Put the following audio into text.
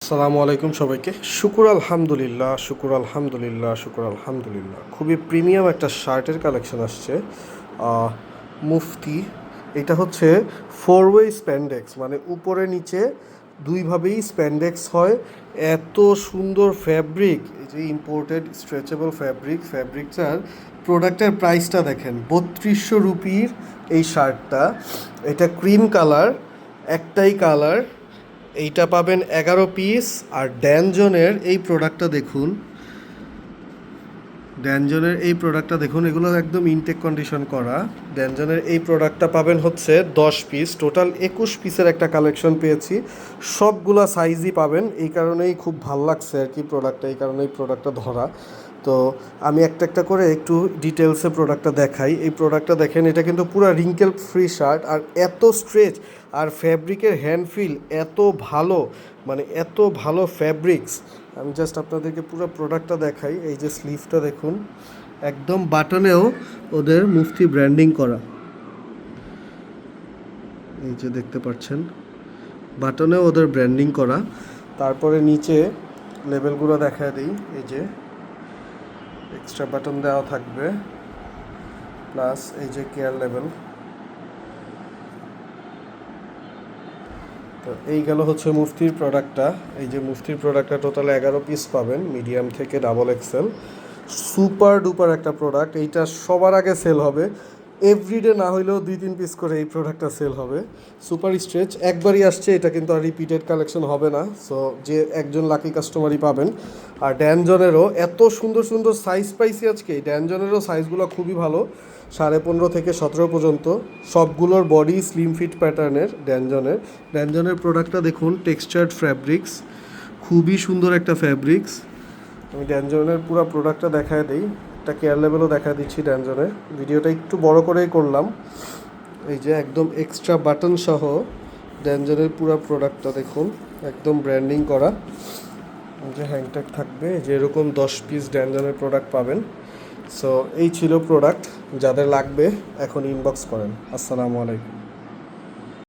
আসসালামু আলাইকুম সবাইকে। শুকুর আলহামদুলিল্লাহ। খুবই প্রিমিয়াম একটা শার্টের কালেকশন আসছে। মুফতি, এটা হচ্ছে 4 ওয়ে স্প্যান্ডেক্স, মানে উপরে নিচে দুইভাবেই স্প্যান্ডেক্স হয়। এত সুন্দর ফ্যাব্রিক, এই যে ইম্পোর্টেড স্ট্রেচেবল ফ্যাব্রিকটার প্রোডাক্টের প্রাইসটা দেখেন, 3200 রুপির এই শার্টটা। এটা ক্রিম কালার, একটাই কালার। এইটা পাবেন 11 পিস। আর ড্যানজনের এই প্রোডাক্টটা দেখুন, এগুলো একদম ইনটেক কন্ডিশন করা। ড্যানজনের এই প্রোডাক্টটা পাবেন হচ্ছে 10 পিস, টোটাল 21 পিসের একটা কালেকশন পেয়েছি। সবগুলা সাইজই পাবেন, এই কারণেই খুব ভাল লাগছে আর কি প্রোডাক্টটা, এই কারণেই প্রোডাক্টটা ধরা। তো আমি একটা একটা করে একটু ডিটেলসে প্রোডাক্টটা দেখাই। এই প্রোডাক্টটা দেখেন, এটা কিন্তু পুরো রিঙ্কেল ফ্রি শার্ট, আর এত স্ট্রেচ, আর ফ্যাব্রিকের হ্যান্ড ফিল এত ভালো, মানে এত ভালো ফ্যাব্রিক্স। আমি জাস্ট আপনাদেরকে পুরো প্রোডাক্টটা দেখাই। এই যে স্লিভটা দেখুন, একদম বাটনেও ওদের মুফতি ব্র্যান্ডিং করা, এই যে দেখতে পাচ্ছেন, বাটনেও ওদের ব্র্যান্ডিং করা। তারপরে নিচে লেবেলগুলো দেখায় দিই, এই যে এক্সট্রা বাটন দেওয়া থাকবে, প্লাস এই যে কেয়ার লেভেল। তো এই গেল হচ্ছে মুফতির প্রোডাক্টটা। এই যে মুফতির প্রোডাক্টটা টোটাল 11 পিস পাবেন, মিডিয়াম থেকে ডাবল এক্সেল। সুপার ডুপার একটা প্রোডাক্ট, এইটা সবার আগে সেল হবে। এভরিডে না হইলেও 2-3 পিস করে এই প্রোডাক্টটা সেল হবে। সুপার স্ট্রেচ একবারই আসছে, এটা কিন্তু আর রিপিটেড কালেকশন হবে না, সো যে একজন লাকি কাস্টমারই পাবেন। আর ড্যানজনেরও এত সুন্দর সুন্দর সাইজ পাইছি আজকে। এই ড্যানজনেরও সাইজগুলো খুবই ভালো, 15.5 থেকে 17 পর্যন্ত। সবগুলোর বডি স্লিম ফিট প্যাটার্নের। ড্যানজনের প্রোডাক্টটা দেখুন, টেক্সচার্ড ফ্যাব্রিক্স, খুবই সুন্দর একটা ফ্যাব্রিক্স। আমি ড্যানজনের পুরো প্রোডাক্টটা দেখায় দিই, একটা কেয়ার লেভেলও দেখা দিচ্ছি ড্যানজনের। ভিডিওটা একটু বড় করেই করলাম। এই যে একদম এক্সট্রা বাটন সহ ড্যানজনের পুরো প্রোডাক্টটা দেখুন, একদম ব্র্যান্ডিং করা। এই যে হ্যাংট্যাগ থাকবে, যে এরকম 10 পিস ড্যানজনের প্রোডাক্ট পাবেন। সো এই ছিল প্রোডাক্ট, যাদের লাগবে এখন ইনবক্স করেন। আসসালামু আলাইকুম।